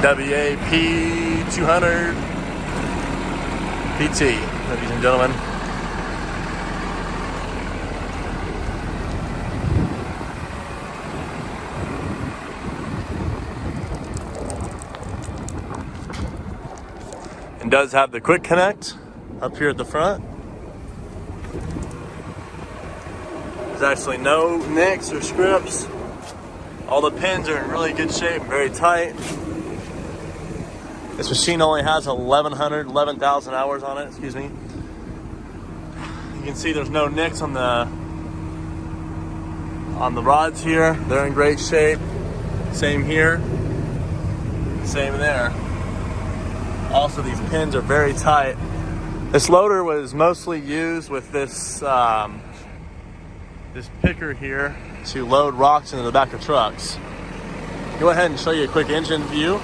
WA200PT, ladies and gentlemen. And does have the quick connect up here at the front. There's actually no nicks or scripts. All the pins are in really good shape, very tight. This machine only has 11,000 hours on it, excuse me. You can see there's no nicks on the rods here. They're in great shape. Same here, same there. Also, these pins are very tight. This loader was mostly used with this this picker here to load rocks into the back of trucks. Go ahead and show you a quick engine view.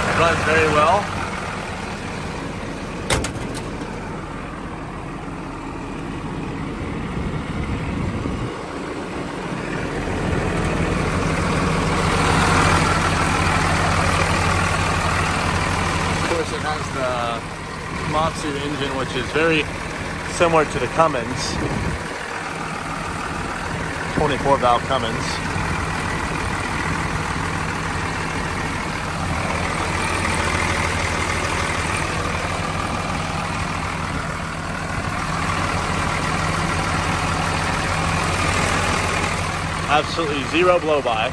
It runs very well. It has the KOMATSU engine, which is very similar to the Cummins, 24 valve Cummins. Absolutely zero blow by.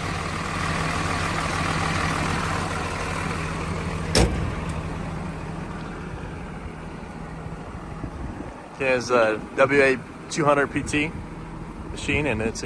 It is a WA200PT machine, and it's in